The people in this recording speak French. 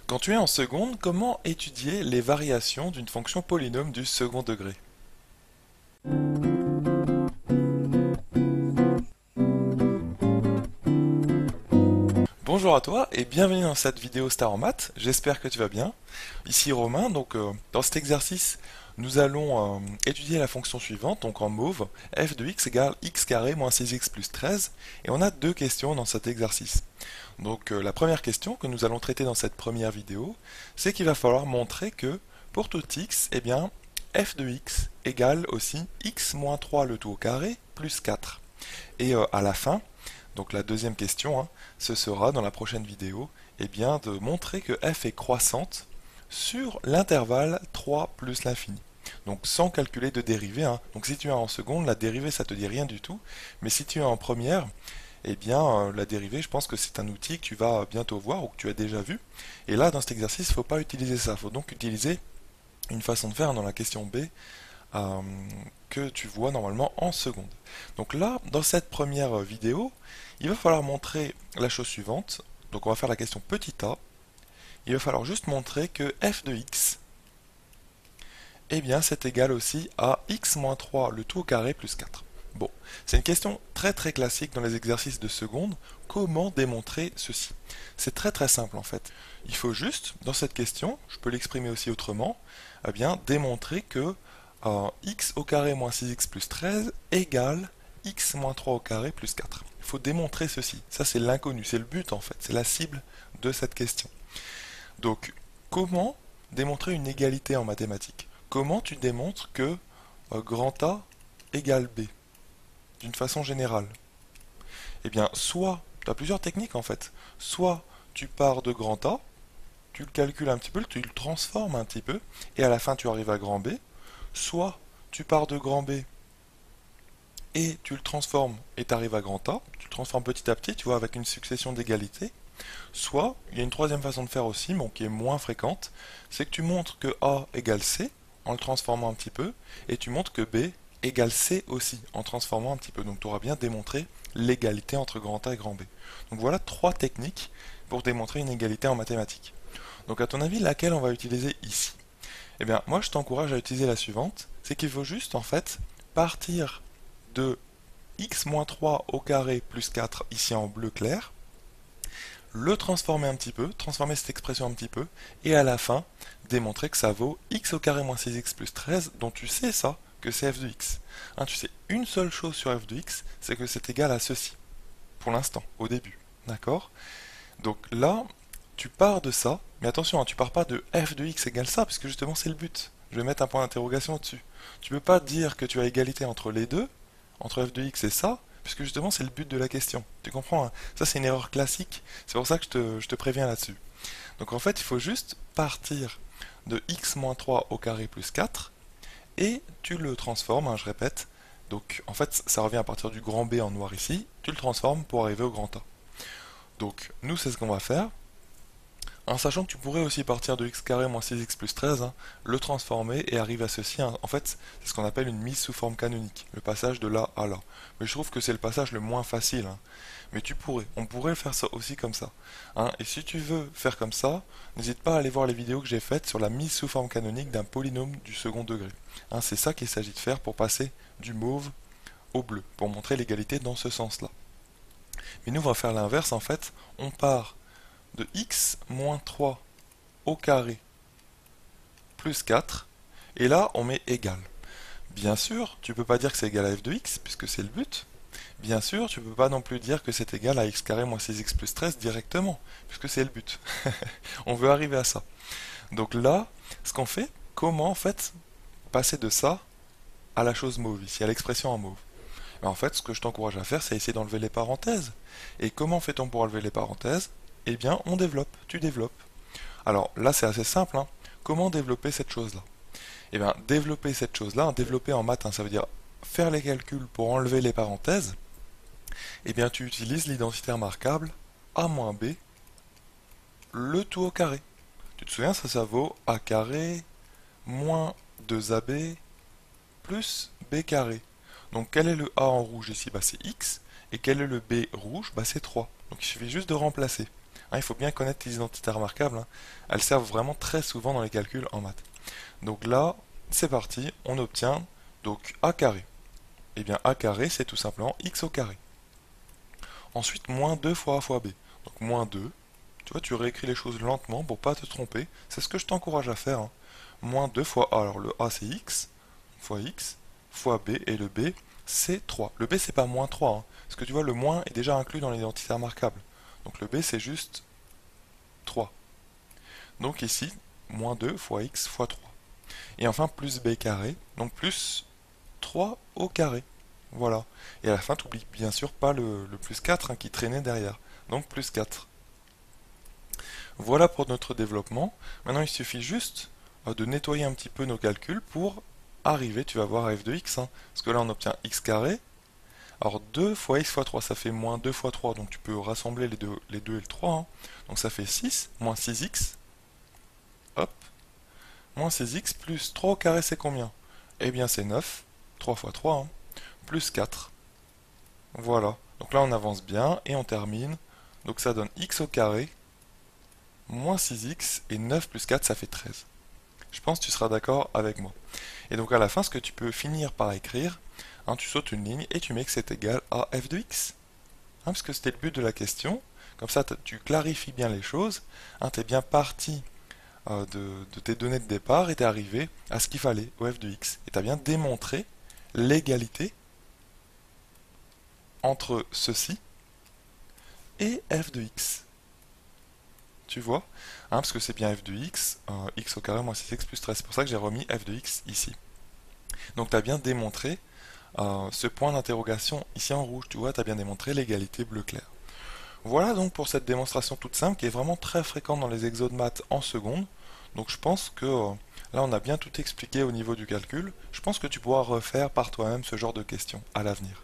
Quand tu es en seconde, comment étudier les variations d'une fonction polynôme du second degré? Bonjour à toi et bienvenue dans cette vidéo Star en maths, j'espère que tu vas bien. Ici Romain, dans cet exercice, nous allons étudier la fonction suivante, donc en mauve, f de x égale x carré moins 6x plus 13, et on a deux questions dans cet exercice. La première question que nous allons traiter dans cette première vidéo, c'est qu'il va falloir montrer que pour tout x, eh bien, f de x égale aussi x moins 3 le tout au carré plus 4. Et à la fin, donc la deuxième question, hein, ce sera dans la prochaine vidéo, eh bien, de montrer que f est croissante sur l'intervalle 3 plus l'infini. Donc sans calculer de dérivée, hein. Donc si tu es en seconde, la dérivée ça te dit rien du tout, mais si tu es en première, eh bien la dérivée, je pense que c'est un outil que tu vas bientôt voir ou que tu as déjà vu. Et là, dans cet exercice, il ne faut pas utiliser ça, il faut donc utiliser une façon de faire dans la question B euh, que tu vois normalement en seconde. Donc là, dans cette première vidéo, il va falloir montrer la chose suivante. Donc on va faire la question petit a. Il va falloir juste montrer que f de x, eh bien c'est égal aussi à x moins 3 le tout au carré plus 4. Bon, c'est une question très très classique dans les exercices de seconde. Comment démontrer ceci? C'est très très simple en fait. Il faut juste, dans cette question, je peux l'exprimer aussi autrement, eh bien démontrer que x au carré moins 6x plus 13 égale x moins 3 au carré plus 4. Il faut démontrer ceci. Ça c'est l'inconnu, c'est le but en fait, c'est la cible de cette question. Donc, comment démontrer une égalité en mathématiques? Comment tu démontres que grand A égale B, d'une façon générale? Eh bien, soit, tu as plusieurs techniques en fait. Soit tu pars de grand A, tu le calcules un petit peu, tu le transformes un petit peu, et à la fin tu arrives à grand B. Soit tu pars de grand B et tu le transformes et tu arrives à grand A, tu le transformes petit à petit, tu vois, avec une succession d'égalités. Soit, il y a une troisième façon de faire aussi, bon, qui est moins fréquente, c'est que tu montres que A égale C en le transformant un petit peu, et tu montres que B égale C aussi en transformant un petit peu. Donc tu auras bien démontré l'égalité entre grand A et grand B. Donc voilà trois techniques pour démontrer une égalité en mathématiques. Donc à ton avis, laquelle on va utiliser ici? Eh bien, moi je t'encourage à utiliser la suivante, c'est qu'il faut juste en fait partir de x-3 au carré plus 4 ici en bleu clair, le transformer un petit peu, transformer cette expression un petit peu, et à la fin, démontrer que ça vaut x au carré moins 6x plus 13, dont tu sais ça, que c'est f de x. Hein, tu sais une seule chose sur f de x, c'est que c'est égal à ceci, pour l'instant, au début. D'accord? Donc là, tu pars de ça, mais attention, hein, tu pars pas de f de x égale ça, puisque justement c'est le but. Je vais mettre un point d'interrogation dessus. Tu peux pas dire que tu as égalité entre les deux, entre f de x et ça, puisque justement c'est le but de la question. Tu comprends, hein? Ça c'est une erreur classique, c'est pour ça que je te préviens là-dessus. Donc en fait, il faut juste partir de x moins 3 au carré plus 4, et tu le transformes, hein, je répète. Donc en fait, ça revient à partir du grand B en noir ici, tu le transformes pour arriver au grand A. Donc nous, c'est ce qu'on va faire. En sachant que tu pourrais aussi partir de x carré moins 6x plus 13, hein, le transformer et arriver à ceci. Hein. En fait, c'est ce qu'on appelle une mise sous forme canonique, le passage de là à là. Mais je trouve que c'est le passage le moins facile. Hein. Mais on pourrait faire ça aussi comme ça. Hein. Et si tu veux faire comme ça, n'hésite pas à aller voir les vidéos que j'ai faites sur la mise sous forme canonique d'un polynôme du second degré. Hein, c'est ça qu'il s'agit de faire pour passer du mauve au bleu, pour montrer l'égalité dans ce sens-là. Mais nous, on va faire l'inverse en fait. On part de x moins 3 au carré plus 4, et là on met égal. Bien sûr, tu peux pas dire que c'est égal à f de x, puisque c'est le but. Bien sûr, tu peux pas non plus dire que c'est égal à x carré moins 6x plus 13 directement, puisque c'est le but. On veut arriver à ça. Donc là, ce qu'on fait, comment en fait passer de ça à la chose mauve, ici, à l'expression en mauve? En fait, ce que je t'encourage à faire, c'est essayer d'enlever les parenthèses. Et comment fait-on pour enlever les parenthèses? Eh bien, on développe, tu développes. Alors là, c'est assez simple, hein. Comment développer cette chose-là? Eh bien, développer cette chose-là, hein, développer en maths, hein, ça veut dire faire les calculs pour enlever les parenthèses. Eh bien, tu utilises l'identité remarquable a moins b, le tout au carré. Tu te souviens, ça vaut a carré moins 2ab plus b carré. Donc, quel est le a en rouge ici? Bah, c'est x. Et quel est le b rouge? Bah, c'est 3. Donc, il suffit juste de remplacer. Il faut bien connaître les identités remarquables, hein. Elles servent vraiment très souvent dans les calculs en maths. Donc là, c'est parti, on obtient donc a carré. Et bien a carré, c'est tout simplement x au carré. Ensuite, moins 2 fois a fois b. Donc moins 2. Tu vois, tu réécris les choses lentement pour pas te tromper. C'est ce que je t'encourage à faire, hein. Moins 2 fois a. Alors le a c'est x, fois b, et le b c'est 3. Le b c'est pas moins 3, hein, parce que tu vois, le moins est déjà inclus dans l'identité remarquable. Donc le b c'est juste 3. Donc ici, moins 2 fois x fois 3. Et enfin, plus b carré, donc plus 3 au carré. Voilà. Et à la fin, tu n'oublies bien sûr pas le plus 4, hein, qui traînait derrière. Donc plus 4. Voilà pour notre développement. Maintenant, il suffit juste de nettoyer un petit peu nos calculs pour arriver, tu vas voir, à f de x, hein. Parce que là, on obtient x carré. Alors 2 fois x fois 3, ça fait moins 2 fois 3, donc tu peux rassembler les 2 et le 3, hein. Donc ça fait 6, moins 6x. Hop. Moins 6x plus 3 au carré, c'est combien? Eh bien, c'est 9. 3 fois 3, hein. Plus 4. Voilà. Donc là, on avance bien et on termine. Donc ça donne x au carré, moins 6x, et 9 plus 4, ça fait 13. Je pense que tu seras d'accord avec moi. Et donc à la fin, ce que tu peux finir par écrire, hein, tu sautes une ligne et tu mets que c'est égal à f de x. Hein, parce que c'était le but de la question. Comme ça, tu clarifies bien les choses. Hein, tu es bien parti de tes données de départ et tu es arrivé à ce qu'il fallait, au f de x. Et tu as bien démontré l'égalité entre ceci et f de x. Tu vois, hein, parce que c'est bien f de x, x au carré moins 6x plus 13. C'est pour ça que j'ai remis f de x ici. Donc tu as bien démontré ce point d'interrogation ici en rouge. Tu vois, tu as bien démontré l'égalité bleu clair. Voilà donc pour cette démonstration toute simple qui est vraiment très fréquente dans les exos de maths en seconde. Donc je pense que là on a bien tout expliqué au niveau du calcul. Je pense que tu pourras refaire par toi-même ce genre de questions à l'avenir.